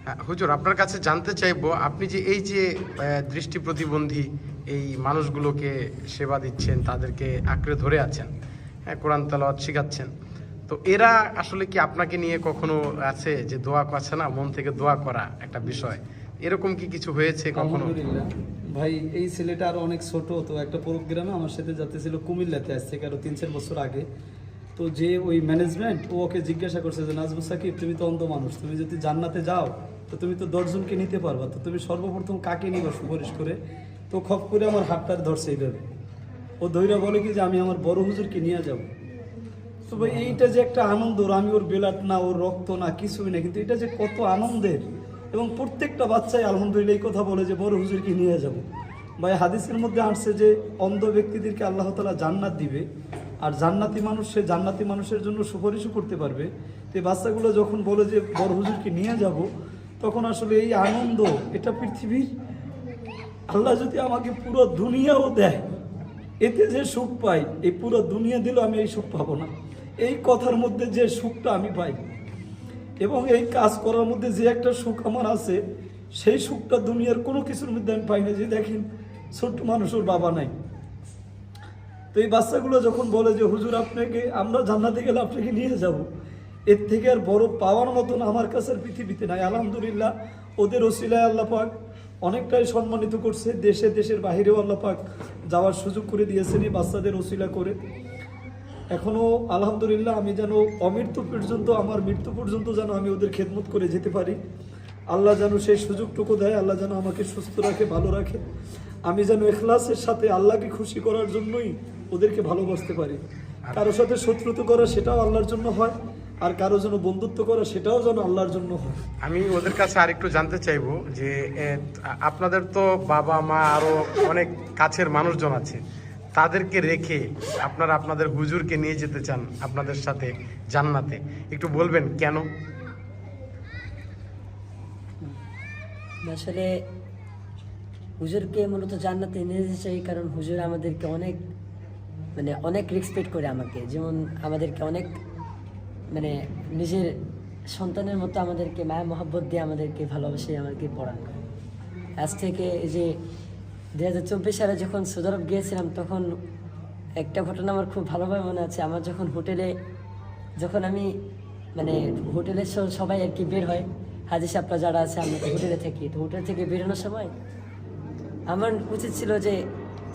হ্যাঁ, হুজুর আপনার কাছে জানতে চাইবো, আপনি যে এই যে দৃষ্টি প্রতিবন্ধী এই মানুষগুলোকে সেবা দিচ্ছেন, তাদেরকে আঁকড়ে ধরে আছেন, হ্যাঁ, কোরআন তেলাওয়াত শিখাচ্ছেন, তো এরা আসলে কি আপনাকে নিয়ে কখনো আছে যে দোয়া করছে না, মন থেকে দোয়া করা একটা বিষয়, এরকম কি কিছু হয়েছে কখনো? আলহামদুলিল্লাহ ভাই, এই ছেলেটা আরো অনেক ছোট, তো একটা প্রোগ্রামে আমার সাথে যাতে ছিল কুমিল্লাতে, আজ থেকে আরো 3-4 বছর আগে। তো যে ওই ম্যানেজমেন্ট ওকে জিজ্ঞাসা করছে যে নাজমুল সাকিব, তুমি তো অন্ধ মানুষ, তুমি যদি জান্নাতে যাও তো তুমি তো 10 জনকে নিতে পারবা, তো তুমি সর্বপ্রথম কাকে নিবা সুপারিশ করে? তো খপ করে আমার হাতটার ধরছে এইভাবে, ও ধৈর্য বলে কি যে আমি আমার বড় হুজুরকে নিয়ে যাব। তো ভাই এইটা যে একটা আনন্দ, আমি ওর বেলাট না, ওর রক্ত না, কিছুই না, কিন্তু এটা যে কত আনন্দের, এবং প্রত্যেকটা বাচ্চাই আলহামদুলিল্লাহ এই কথা বলে যে বড় হুজুরকে নিয়ে যাব। ভাই হাদিসের মধ্যে আসছে যে অন্ধ ব্যক্তিদেরকে আল্লাহ তাআলা জান্নাত দিবে, আর জান্নাতি মানুষ সে জান্নাতি মানুষের জন্য সুপারিশও করতে পারবে। তো এই বাচ্চাগুলো যখন বলে যে বড় হুজুরকে নিয়ে যাব, তখন আসলে এই আনন্দ, এটা পৃথিবীর আল্লাহ যদি আমাকে পুরো দুনিয়াও দেয়, এতে যে সুখ পাই, এই পুরো দুনিয়া দিলেও আমি এই সুখ পাবো না। এই কথার মধ্যে যে সুখটা আমি পাই, এবং এই কাজ করার মধ্যে যে একটা সুখ আমার আছে, সেই সুখটা দুনিয়ার কোনো কিছুর মধ্যে আমি পাই না। যে দেখেন ছোট্ট মানুষ, ওর বাবা নাই, তো এই বাচ্চাগুলো যখন বলে যে হুজুর আপনাকে আমরা জান্নাতে গেলে আপনাকে নিয়ে যাব, এর থেকে আর বড় পাওয়ার মতন আমার কাছে আর পৃথিবীতে নাই। আলহামদুলিল্লাহ ওদের ওসিলায় আল্লাহ পাক অনেকটাই সম্মানিত করছে, দেশে দেশের বাহিরেও আল্লাহ পাক যাওয়ার সুযোগ করে দিয়েছেন এই বাচ্চাদের ওসিলা করে। এখনও আলহামদুলিল্লাহ আমি যেন অমৃত্যু পর্যন্ত, আমার মৃত্যু পর্যন্ত যেন আমি ওদের খেদমত করে যেতে পারি। আল্লাহ যেন সেই সুযোগটুকু দেয়, আল্লাহ যেন আমাকে সুস্থ রাখে, ভালো রাখে, আমি যেন ইখলাসের সাথে আল্লাহকে খুশি করার জন্যই ওদেরকে ভালোবাসতে পারি। কারো সাথে শত্রুতা করা সেটাও আল্লাহর জন্য হয়, আর কারো যেন বন্ধুত্ব করা সেটাও যেন আল্লাহর জন্য হয়। আমি ওদের কাছে আরেকটু জানতে চাইবো যে আপনাদের তো বাবা মা আরো অনেক কাছের মানুষজন আছে, তাদেরকে রেখে আপনারা আপনাদের হুজুরকে নিয়ে যেতে চান আপনাদের সাথে জান্নাতে, একটু বলবেন কেন? আসলে হুজুরকে মূলত জান্নাতে নিয়ে যেতে চাই, কারণ হুজুর আমাদেরকে অনেক অনেক রেসপেক্ট করে আমাকে, যেমন আমাদেরকে অনেক নিজের সন্তানের মতো আমাদেরকে মায়া মহব্বত দিয়ে আমাদেরকে ভালোবাসে, আমাদেরকে পড়ান। আজ থেকে এই যে 2024 সালে যখন সৌদি আরব গিয়েছিলাম, তখন একটা ঘটনা আমার খুব ভালোভাবে মনে আছে। আমার যখন আমি হোটেলে সবাই আর কি বের হয়, হাজি সাহেবরা যারা আছে, আমরা হোটেলে থাকি, তো হোটেল থেকে বেরোনোর সময় আমার উচিত ছিল যে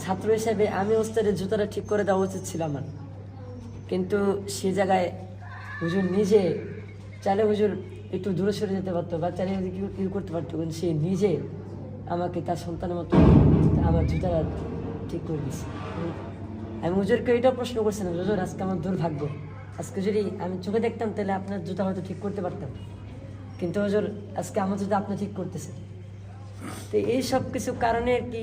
ছাত্র হিসেবে আমি ওস্তাদের জুতাটা ঠিক করে দেওয়া উচিত ছিল আমার, কিন্তু সে জায়গায় হুজুর নিজে চাইলে হুজুর একটু দূরে সরে যেতে পারতো বা চাইলে কি করতে পারতো, কিন্তু সে নিজে আমাকে তার সন্তানের মতো আমার জুতাটা ঠিক করে দিচ্ছে। আমি হুজুরকে এটাও প্রশ্ন করছিলাম, হুজুর আজকে আমার দুর্ভাগ্য, আজকে যদি আমি চোখে দেখতাম তাহলে আপনার জুতা হয়তো ঠিক করতে পারতাম, কিন্তু হুজুর আজকে আমার জুতা আপনি ঠিক করতেছেন। তো এই সব কিছু কারণে আর কি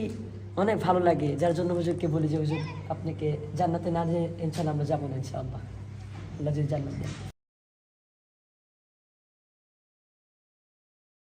অনেক ভালো লাগে, যার জন্য হুজুরকে বলি যে হুজুর আপনাকে জান্নাতে না দিয়ে ইনশাআল্লাহ আমরা যাবো না, ইনশাআল্লাহ আল্লাহ যদি জান্নাত দেন।